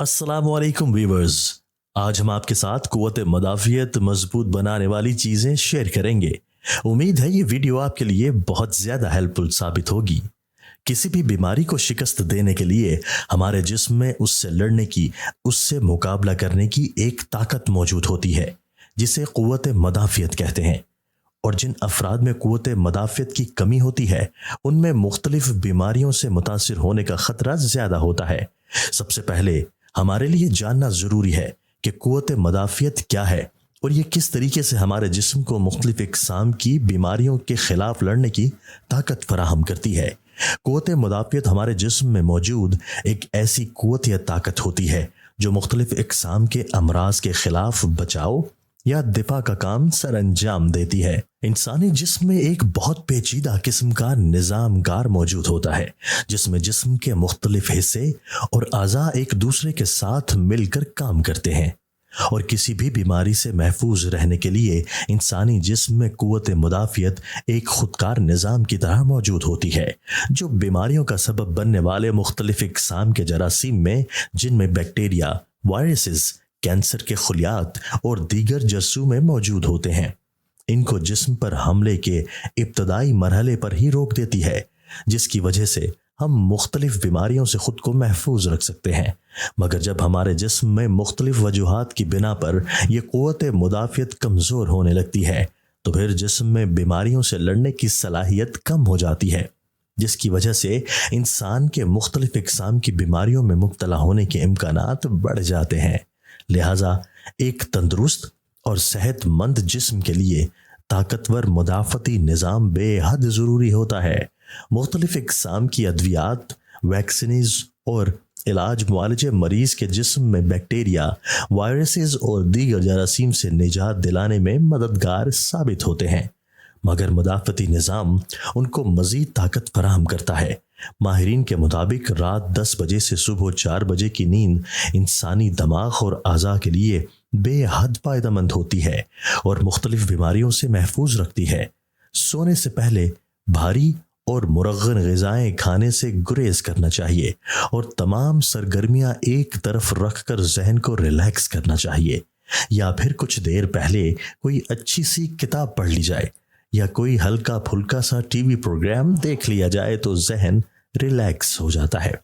अस्सलाम वालेकुम व्यूवर्स। आज हम आपके साथ कुव्वत मदाफियत मजबूत बनाने वाली चीज़ें शेयर करेंगे। उम्मीद है ये वीडियो आपके लिए बहुत ज़्यादा हेल्पफुल साबित होगी। किसी भी बीमारी को शिकस्त देने के लिए हमारे जिस्म में उससे लड़ने की, उससे मुकाबला करने की एक ताकत मौजूद होती है जिसे कुव्वत मदाफियत कहते हैं। और जिन अफराद में कुव्वत मदाफियत की कमी होती है उनमें मुख्तलिफ बीमारियों से मुतासिर होने का ख़तरा ज़्यादा होता है। सबसे पहले हमारे लिए जानना ज़रूरी है कि कुव्वत मदाफियत क्या है और ये किस तरीके से हमारे जिस्म को मुख्तलिफ इक़साम की बीमारियों के ख़िलाफ़ लड़ने की ताकत फराहम करती है। कुव्वत मदाफियत हमारे जिस्म में मौजूद एक ऐसी कुव्वत या ताकत होती है जो मुख्तलिफ इक़साम के अमराज के ख़िलाफ़ बचाव या दिफा का काम सर अंजाम देती है। इंसानी जिस्म में एक बहुत पेचीदा किस्म का निज़ामगार मौजूद होता है जिसमें जिस्म के मुख्तलिफ हिस्से और अज़ा एक दूसरे के साथ मिलकर काम करते हैं। और किसी भी बीमारी से महफूज रहने के लिए इंसानी जिस्म में कुव्वत मुदाफियत एक खुदकार निज़ाम की तरह मौजूद होती है जो बीमारियों का सबब बनने वाले मुख्तलिफ इक़साम के जरासीम में, जिनमें बैक्टीरिया, वायरसेस, कैंसर के खुलियात और दीगर जरासीम मौजूद होते हैं, इनको जिस्म पर हमले के इब्तदाई मरहले पर ही रोक देती है, जिसकी वजह से हम मुख्तलिफ बीमारियों से ख़ुद को महफूज रख सकते हैं। मगर जब हमारे जिस्म में मुख्तलिफ वजूहात की बिना पर यह कुव्वत मुदाफियत कमज़ोर होने लगती है तो फिर जिस्म में बीमारियों से लड़ने की सलाहियत कम हो जाती है, जिसकी वजह से इंसान के मुख्तलिफ इक़साम की बीमारियों में मुब्तला होने के इम्कानात बढ़ जाते हैं। लिहाजा एक तंदुरुस्त और सेहतमंद जिस्म के लिए ताकतवर मुदाफ़ती निज़ाम बेहद ज़रूरी होता है। मुख्तलिफ इक़साम की अद्वियात, वैक्सीन्स और इलाज मुआलजे मरीज़ के जिस्म में बैक्टीरिया, वायरसेस और दीगर जरासीम से निजात दिलाने में मददगार साबित होते हैं, मगर मुदाफ़ती निज़ाम उनको मज़ीद ताकत फराहम करता है। माहिरीन के मुताबिक रात 10 बजे से सुबह 4 बजे की नींद इंसानी दिमाग और अज़ा के लिए बेहद फ़ायदेमंद होती है और मुख्तलिफ बीमारियों से महफूज रखती है। सोने से पहले भारी और मुरग़्ग़न ग़िज़ाएँ खाने से गुरेज करना चाहिए और तमाम सरगर्मियाँ एक तरफ रख कर जहन को रिलैक्स करना चाहिए, या फिर कुछ देर पहले कोई अच्छी सी किताब पढ़ ली जाए या कोई हल्का फुल्का सा टीवी प्रोग्राम देख लिया जाए तो जहन रिलैक्स हो जाता है।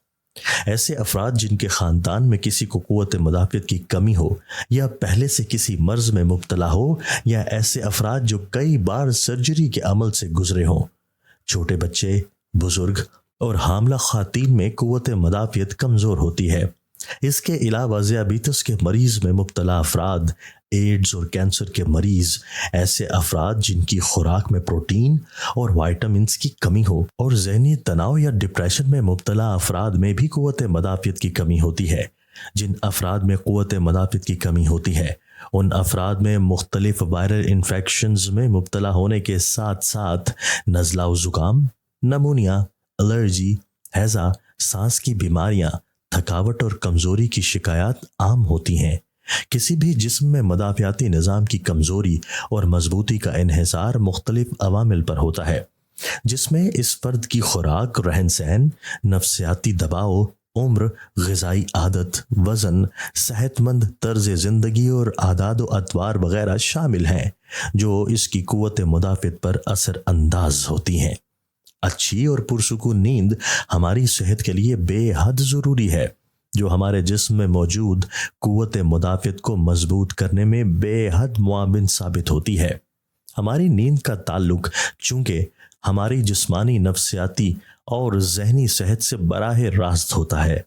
ऐसे अफराद जिनके ख़ानदान में किसी को कुव्वत मुदाफ़ियत की कमी हो या पहले से किसी मर्ज़ में मुब्तला हो, या ऐसे अफराद जो कई बार सर्जरी के अमल से गुजरे हों, छोटे बच्चे, बुजुर्ग और हामला ख़ातीन में कुव्वत मुदाफ़ियत कमज़ोर होती है। इसके अलावा ज़ियाबीतस के मरीज़ में मुब्तला अफराद, एड्स और कैंसर के मरीज़, ऐसे अफराद जिनकी खुराक में प्रोटीन और वाइटामिन्स की कमी हो, और ज़हनी तनाव या डिप्रेशन में मुब्तला अफराद में भी कुव्वत मुदाफ़ियत की कमी होती है। जिन अफराद में कुव्वत मुदाफ़ियत की कमी होती है उन अफराद में मुख्तलिफ वायरल इन्फेक्शंस में मुब्तला होने के साथ साथ नज़ला व ज़ुकाम, नमूनिया, एलर्जी, हैज़ा, सांस की बीमारियां, थकावट और कमज़ोरी की शिकायत आम होती हैं। किसी भी जिस्म में मदाफ़ियाती निज़ाम की कमज़ोरी और मजबूती का इन्हिसार मुख्तलिफ अवामिल पर होता है, जिसमें इस फ़र्द की खुराक, रहन सहन, नफ्सियाती दबाव, उम्र, ग़िज़ाई आदत, वज़न, सेहतमंद तर्ज़ ज़िंदगी और आदाद व अतवार वग़ैरह शामिल हैं जो इसकी कुव्वत मुदाफ़ियत पर असर अंदाज होती हैं। अच्छी और पुरसुकून नींद हमारी सेहत के लिए बेहद ज़रूरी है, जो हमारे जिस्म में मौजूद कुव्वत मुदाफ़ियत को मजबूत करने में बेहद मुआविन साबित होती है। हमारी नींद का ताल्लुक चूँकि हमारी जिस्मानी, नफ्सियाती और ज़हनी सेहत से बराह रास्त होता है,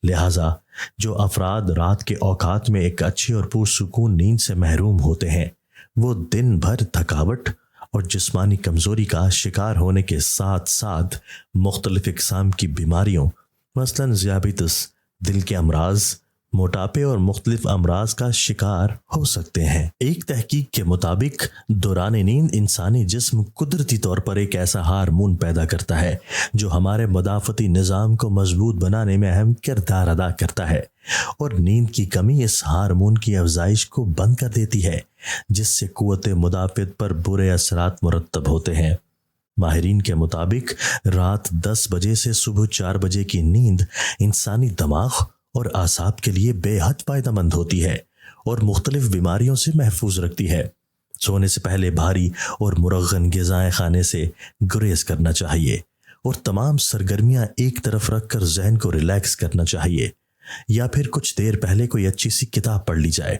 लिहाजा जो अफराद रात के औकात में एक अच्छी और पुरसुकून नींद से महरूम होते हैं वो दिन भर थकावट और जिस्मानी कमज़ोरी का शिकार होने के साथ साथ मुख्तलिफ इक़साम की बीमारियों, मसलन ज़ियाबीतस, दिल के अमराज, मोटापे और मुख्तलिफ अमराज का शिकार हो सकते हैं। एक तहकीक के मुताबिक दौरान नींद इंसानी जिस्म कुदरती तौर पर एक ऐसा हार्मोन पैदा करता है जो हमारे मुदाफ़ती निज़ाम को मजबूत बनाने में अहम किरदार अदा करता है, और नींद की कमी इस हार्मोन की अफजाइश को बंद कर देती है, जिससे कुव्वत मुदाफ़ियत पर बुरे असरात मुरतब होते हैं। माहिरीन के मुताबिक रात 10 बजे से सुबह 4 बजे की नींद इंसानी दिमाग اور اعصاب کے لیے بے حد فائدہ مند ہوتی ہے اور مختلف بیماریوں سے محفوظ رکھتی ہے۔ سونے سے پہلے بھاری اور مرغن غذائیں کھانے سے گریز کرنا چاہیے اور تمام سرگرمیاں ایک طرف رکھ کر ذہن کو ریلیکس کرنا چاہیے، یا پھر کچھ دیر پہلے کوئی اچھی سی کتاب پڑھ لی جائے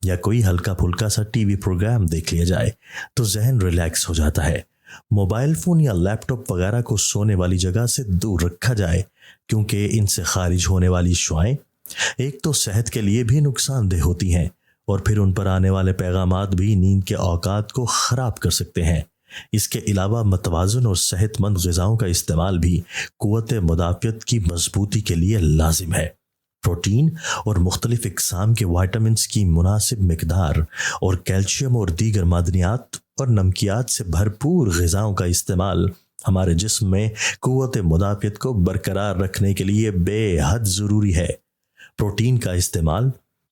یا کوئی ہلکا پھلکا سا ٹی وی پروگرام دیکھ لیا جائے تو ذہن ریلیکس ہو جاتا ہے۔ موبائل فون یا لیپ ٹاپ وغیرہ کو سونے والی جگہ سے دور رکھا جائے، کیونکہ ان سے خارج ہونے والی شعاعیں ایک تو صحت کے لیے بھی نقصان دہ ہوتی ہیں اور پھر ان پر آنے والے پیغامات بھی نیند کے اوقات کو خراب کر سکتے ہیں۔ اس کے علاوہ متوازن اور صحت مند غذاؤں کا استعمال بھی قوت مدافعت کی مضبوطی کے لیے لازم ہے۔ پروٹین اور مختلف اقسام کے وائٹامنس کی مناسب مقدار اور کیلشیم اور دیگر معدنیات اور نمکیات سے بھرپور غذاؤں کا استعمال ہمارے جسم میں قوت مدافعت کو برقرار رکھنے کے لیے بے حد ضروری ہے۔ پروٹین کا استعمال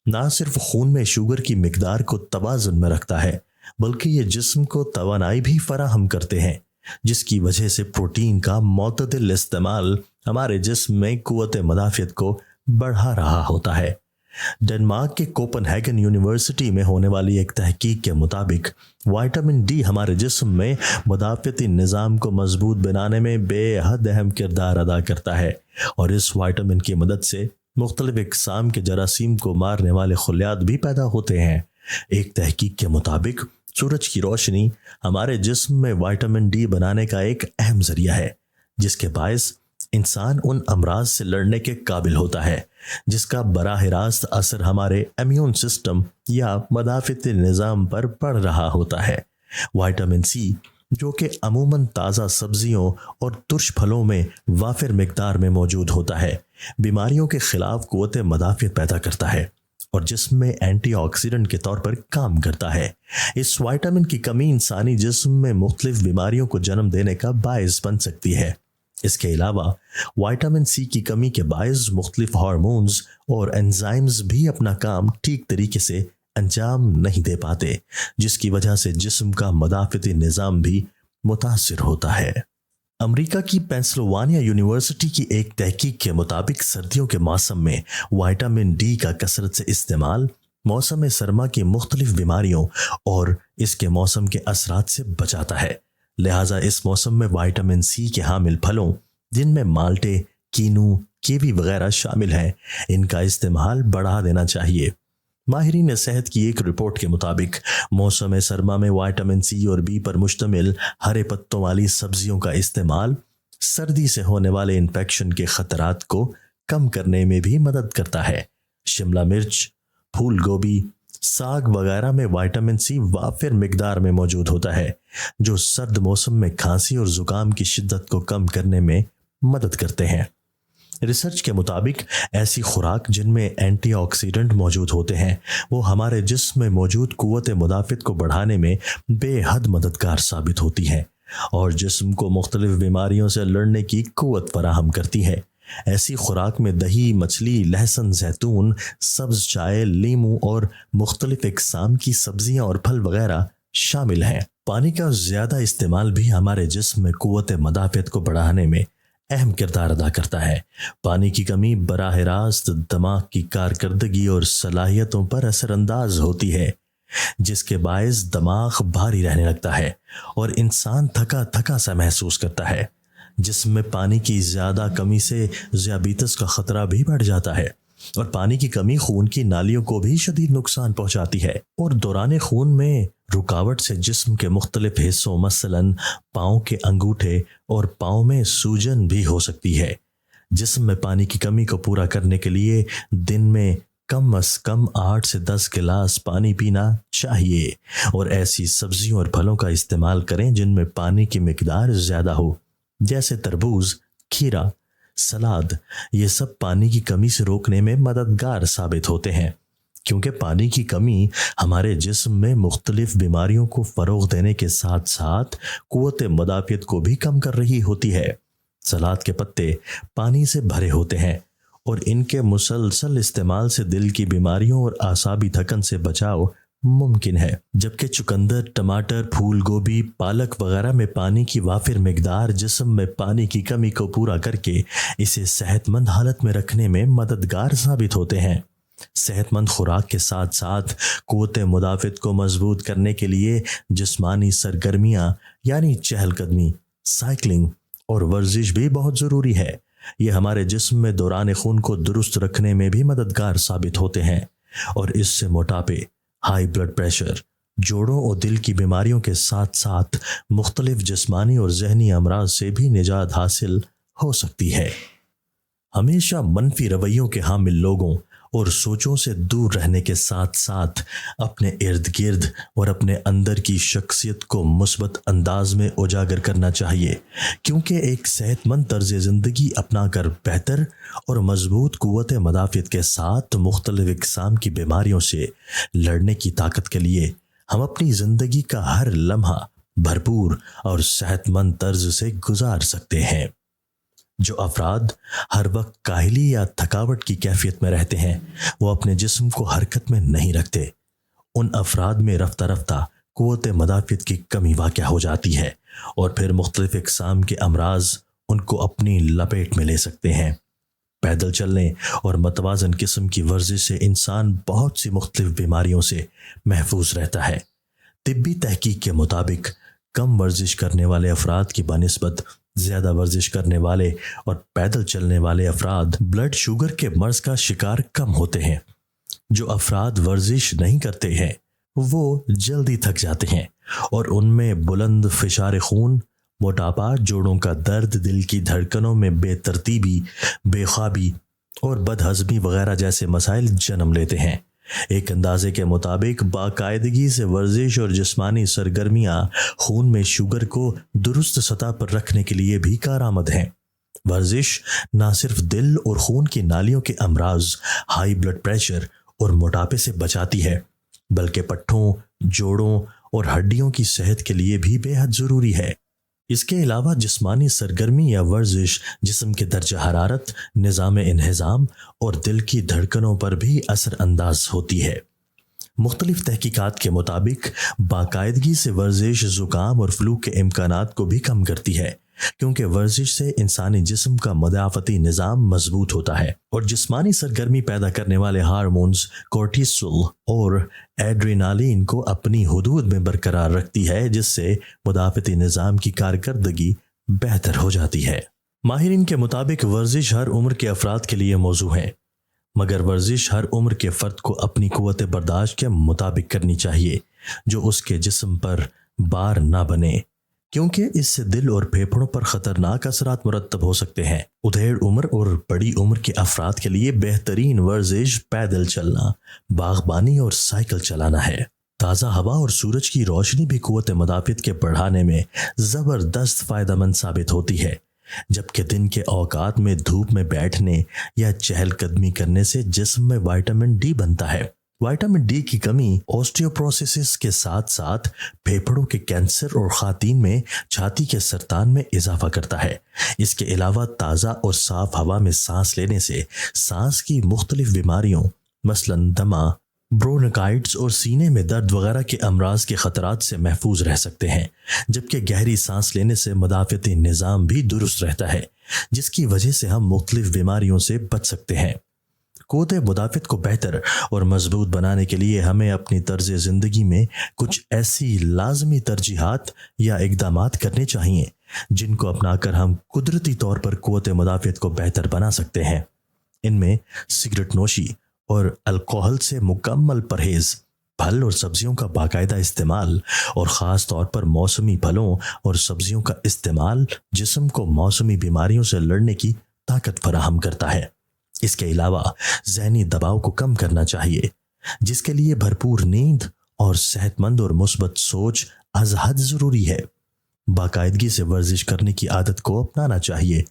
نہ صرف خون میں شوگر کی مقدار کو توازن میں رکھتا ہے، بلکہ یہ جسم کو توانائی بھی فراہم کرتے ہیں، جس کی وجہ سے پروٹین کا معتدل استعمال ہمارے جسم میں قوت مدافعت کو بڑھا رہا ہوتا ہے۔ ڈنمارک کے کوپن ہیگن یونیورسٹی میں ہونے والی ایک تحقیق کے مطابق وائٹامن ڈی ہمارے جسم میں مدافعتی نظام کو مضبوط بنانے میں بے حد اہم کردار ادا کرتا ہے، اور اس وائٹامن کی مدد سے مختلف اقسام کے جراثیم کو مارنے والے خلیات بھی پیدا ہوتے ہیں۔ ایک تحقیق کے مطابق سورج کی روشنی ہمارے جسم میں وائٹامن ڈی بنانے کا ایک اہم ذریعہ ہے، جس کے باعث انسان ان امراض سے لڑنے کے قابل ہوتا ہے جس کا براہ راست اثر ہمارے امیون سسٹم یا مدافعتی نظام پر پڑ رہا ہوتا ہے۔ وائٹامن سی، جو کہ عموماً تازہ سبزیوں اور ترش پھلوں میں وافر مقدار میں موجود ہوتا ہے، بیماریوں کے خلاف قوت مدافعت پیدا کرتا ہے اور جسم میں اینٹی آکسیڈنٹ کے طور پر کام کرتا ہے۔ اس وائٹامن کی کمی انسانی جسم میں مختلف بیماریوں کو جنم دینے کا باعث بن سکتی ہے۔ اس کے علاوہ وائٹامن سی کی کمی کے باعث مختلف ہارمونز اور انزائمز بھی اپنا کام ٹھیک طریقے سے انجام نہیں دے پاتے، جس کی وجہ سے جسم کا مدافعتی نظام بھی متاثر ہوتا ہے۔ امریکہ کی پینسلوانیا یونیورسٹی کی ایک تحقیق کے مطابق سردیوں کے موسم میں وائٹامن ڈی کا کثرت سے استعمال موسم سرما کی مختلف بیماریوں اور اس کے موسم کے اثرات سے بچاتا ہے۔ لہٰذا اس موسم میں وائٹامن سی کے حامل پھلوں، جن میں مالٹے، کینو، کیوی وغیرہ شامل ہیں، ان کا استعمال بڑھا دینا چاہیے۔ ماہرین صحت کی ایک رپورٹ کے مطابق موسم سرما میں وائٹامن سی اور بی پر مشتمل ہرے پتوں والی سبزیوں کا استعمال سردی سے ہونے والے انفیکشن کے خطرات کو کم کرنے میں بھی مدد کرتا ہے۔ شملہ مرچ، پھول گوبھی، ساگ وغیرہ میں وائٹامن سی وافر مقدار میں موجود ہوتا ہے، جو سرد موسم میں کھانسی اور زکام کی شدت کو کم کرنے میں مدد کرتے ہیں۔ ریسرچ کے مطابق ایسی خوراک جن میں اینٹی آکسیڈنٹ موجود ہوتے ہیں، وہ ہمارے جسم میں موجود قوت مدافعت کو بڑھانے میں بے حد مددگار ثابت ہوتی ہیں اور جسم کو مختلف بیماریوں سے لڑنے کی قوت فراہم کرتی ہے۔ ایسی خوراک میں دہی، مچھلی، لہسن، زیتون، سبز چائے، لیموں اور مختلف اقسام کی سبزیاں اور پھل وغیرہ شامل ہیں۔ پانی کا زیادہ استعمال بھی ہمارے جسم میں قوت مدافعت کو بڑھانے میں اہم کردار ادا کرتا ہے۔ پانی کی کمی براہ راست دماغ کی کارکردگی اور صلاحیتوں پر اثر انداز ہوتی ہے، جس کے باعث دماغ بھاری رہنے لگتا ہے اور انسان تھکا تھکا سا محسوس کرتا ہے۔ جسم میں پانی کی زیادہ کمی سے ذیابیطس کا خطرہ بھی بڑھ جاتا ہے، اور پانی کی کمی خون کی نالیوں کو بھی شدید نقصان پہنچاتی ہے اور دوران خون میں رکاوٹ سے جسم کے مختلف حصوں مثلاً پاؤں کے انگوٹھے اور پاؤں میں سوجن بھی ہو سکتی ہے۔ جسم میں پانی کی کمی کو پورا کرنے کے لیے دن میں کم از کم 8 سے 10 گلاس پانی پینا چاہیے، اور ایسی سبزیوں اور پھلوں کا استعمال کریں جن میں پانی کی مقدار زیادہ ہو، جیسے تربوز، کھیرا، سلاد۔ یہ سب پانی کی کمی سے روکنے میں مددگار ثابت ہوتے ہیں، کیونکہ پانی کی کمی ہمارے جسم میں مختلف بیماریوں کو فروغ دینے کے ساتھ ساتھ قوت مدافعت کو بھی کم کر رہی ہوتی ہے۔ سلاد کے پتے پانی سے بھرے ہوتے ہیں اور ان کے مسلسل استعمال سے دل کی بیماریوں اور اعصابی تھکن سے بچاؤ मुमकिन है, जबकि चुकंदर, टमाटर, फूल गोभी, पालक वगैरह में पानी की वाफिर मिकदार जिस्म में पानी की कमी को पूरा करके इसे सेहतमंद हालत में रखने में मददगार साबित होते हैं। सेहतमंद खुराक के साथ साथ क़ुव्वत मुदाफ़ित को मजबूत करने के लिए जिस्मानी सरगर्मियाँ यानी चहलकदमी, साइकिलिंग और वर्जिश भी बहुत ज़रूरी है। ये हमारे जिस्म में दौरान खून को दुरुस्त रखने में भी मददगार साबित होते हैं और इससे मोटापे, हाई ब्लड प्रेशर, जोड़ों और दिल की बीमारियों के साथ साथ मुख्तलिफ जिस्मानी और जहनी अमराज से भी निजात हासिल हो सकती है। हमेशा मनफी रवैयों के हामिल लोगों और सोचों से दूर रहने के साथ साथ अपने इर्द गिर्द और अपने अंदर की शख्सियत को मुस्बत अंदाज में उजागर करना चाहिए, क्योंकि एक सेहतमंद तर्ज ज़िंदगी अपनाकर बेहतर और मजबूत क़ुव्वत मदाफ़ियत के साथ मुख्तलिफ इक़साम की बीमारियों से लड़ने की ताकत के लिए हम अपनी ज़िंदगी का हर लम्हा भरपूर और सेहतमंद तर्ज से गुजार सकते हैं। जो अफराद हर वक्त काहली या थकावट की कैफियत में रहते हैं वो अपने जिस्म को हरकत में नहीं रखते। उन अफराद में रफ्ता रफ्ता क़ुव्वत मदाफ़ियत की कमी वाक़या हो जाती है और फिर मुख्तलिफ इक़साम के अमराज उनको अपनी लपेट में ले सकते हैं। पैदल चलने और मतवाज़न किस्म की वर्जिश से इंसान बहुत सी मुख्तलिफ बीमारियों से महफूज रहता है। तिब्बी तहकीक के मुताबिक कम वर्जिश करने वाले अफराद की बनिस्बत ज़्यादा वर्जिश करने वाले और पैदल चलने वाले अफराद ब्लड शुगर के मर्ज़ का शिकार कम होते हैं। जो अफराद वर्जिश नहीं करते हैं वो जल्दी थक जाते हैं और उनमें बुलंद फिशार खून, मोटापा, जोड़ों का दर्द, दिल की धड़कनों में बेतरतीबी, बेख्वाबी और बदहज़मी वगैरह जैसे मसाइल जन्म लेते हैं। एक अंदाजे के मुताबिक बाकायदगी से वर्जिश और जिस्मानी सरगर्मियाँ खून में शुगर को दुरुस्त सतह पर रखने के लिए भी कारआमद हैं। वर्जिश ना सिर्फ दिल और खून की नालियों के अमराज, हाई ब्लड प्रेशर और मोटापे से बचाती है, बल्कि पट्ठों, जोड़ों और हड्डियों की सेहत के लिए भी बेहद ज़रूरी है। इसके अलावा जिस्मानी सरगर्मी या वर्जिश जिस्म के दर्जा हरारत, निज़ाम इन्हिज़ाम और दिल की धड़कनों पर भी असर अंदाज होती है। मुख्तलिफ तहकीकात के मुताबिक बाकायदगी से वर्जिश ज़ुकाम और फ्लू के इम्कानात को भी कम करती है, क्योंकि वर्जिश से इंसानी जिस्म का मदाफ़ती निज़ाम मजबूत होता है और जिस्मानी सरगर्मी पैदा करने वाले हार्मोन्स कोर्टिसोल और एड्रेनालिन को अपनी हुदूद में बरकरार रखती है, जिससे मदाफ़ती निज़ाम की कारकर्दगी बेहतर हो जाती है। माहिरीन के मुताबिक वर्जिश हर उम्र के अफराद के लिए मौजू है, मगर वर्जिश हर उम्र के फ़र्द को अपनी क़ुव्वत बर्दाश्त के मुताबिक करनी चाहिए, जो उसके जिस्म पर बार ना बने, क्योंकि इससे दिल और फेफड़ों पर ख़तरनाक असरात मुरतब हो सकते हैं। उधेड़ उम्र और बड़ी उम्र के अफराद के लिए बेहतरीन वर्जिश पैदल चलना, बागबानी और साइकिल चलाना है। ताज़ा हवा और सूरज की रोशनी भी क़ुव्वत मदाफ़ियत के बढ़ाने में ज़बरदस्त फ़ायदेमंद साबित होती है, जबकि दिन के औकात में धूप में बैठने या चहलकदमी करने से जिस्म में विटामिन डी बनता है। विटामिन डी की कमी ऑस्टियोपोरोसिस के साथ साथ फेफड़ों के कैंसर और ख़ातीन में छाती के सरतान में इजाफा करता है। इसके अलावा ताज़ा और साफ हवा में सांस लेने से सांस की मुख्तलिफ बीमारियों मसलन दमा, ब्रोंकाइटिस और सीने में दर्द वगैरह के अमराज के ख़तरात से महफूज रह सकते हैं, जबकि गहरी सांस लेने से मदाफ़ती निज़ाम भी दुरुस्त रहता है, जिसकी वजह से हम मुख्तलिफ बीमारियों से बच सकते हैं। क़ुव्वत मुदाफ़ियत को बेहतर और मजबूत बनाने के लिए हमें अपनी तर्ज ज़िंदगी में कुछ ऐसी लाजमी तरजीहात या इक़दामात करने चाहिए जिनको अपनाकर हम कुदरती तौर पर क़ुव्वत मुदाफ़ियत को बेहतर बना सकते हैं। इनमें सिगरेट नोशी और अल्कोहल से मुकम्मल परहेज़, फल और सब्जियों का बाकायदा इस्तेमाल और ख़ास तौर पर मौसमी फलों और सब्जियों का इस्तेमाल जिस्म को मौसमी बीमारियों से लड़ने की ताकत फराहम करता है। इसके अलावा ज़हनी दबाव को कम करना चाहिए, जिसके लिए भरपूर नींद और सेहतमंद और मुस्बत सोच अज़ हद ज़रूरी है। बाकायदगी से वर्जिश करने की आदत को अपनाना चाहिए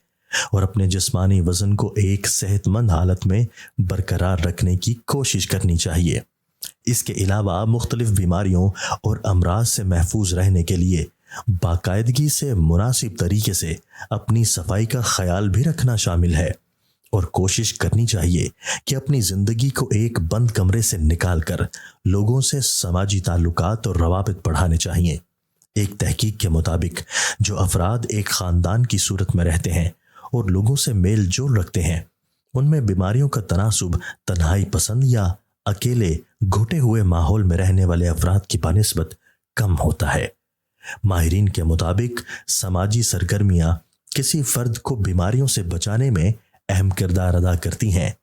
और अपने जिस्मानी वज़न को एक सेहतमंद हालत में बरकरार रखने की कोशिश करनी चाहिए। इसके अलावा मुख्तलिफ बीमारियों और अमराज से महफूज रहने के लिए बाकायदगी से मुनासिब तरीके से अपनी सफाई का ख्याल भी रखना शामिल है और कोशिश करनी चाहिए कि अपनी जिंदगी को एक बंद कमरे से निकाल कर लोगों से समाजी ताल्लुकात और रवाबित बढ़ाने चाहिए। एक तहकीक के मुताबिक जो अफराद एक खानदान की सूरत में रहते हैं और लोगों से मेल जोल रखते हैं, उनमें बीमारियों का तनासुब तन्हाई पसंद या अकेले घुटे हुए माहौल में रहने वाले अफराद की बनिस्बत कम होता है। माहिरीन के मुताबिक समाजी सरगर्मियां किसी फर्द को बीमारियों से बचाने में अहम किरदार अदा करती हैं।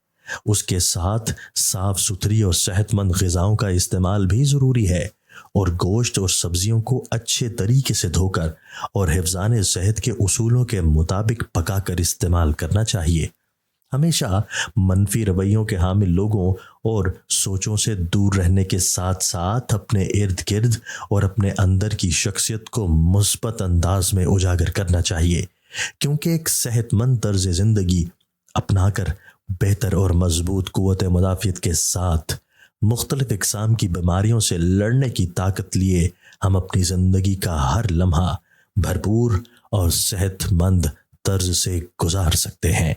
उसके साथ साफ सुथरी और सेहतमंद ग़िज़ाओं का इस्तेमाल भी ज़रूरी है और गोश्त और सब्जियों को अच्छे तरीके से धोकर और हिफ्ज़ाने सेहत के उसूलों के मुताबिक पकाकर इस्तेमाल करना चाहिए। हमेशा मनफी रवैयों के हामिल लोगों और सोचों से दूर रहने के साथ साथ अपने इर्द गिर्द और अपने अंदर की शख्सियत को मुस्बत अंदाज में उजागर करना चाहिए, क्योंकि एक सेहतमंद तर्ज ज़िंदगी अपनाकर बेहतर और मजबूत क़ुव्वत मुदाफ़ियत के साथ मुख्तलिफ इक़साम की बीमारियों से लड़ने की ताकत लिए हम अपनी ज़िंदगी का हर लम्हा भरपूर और सेहतमंद तर्ज से गुजार सकते हैं।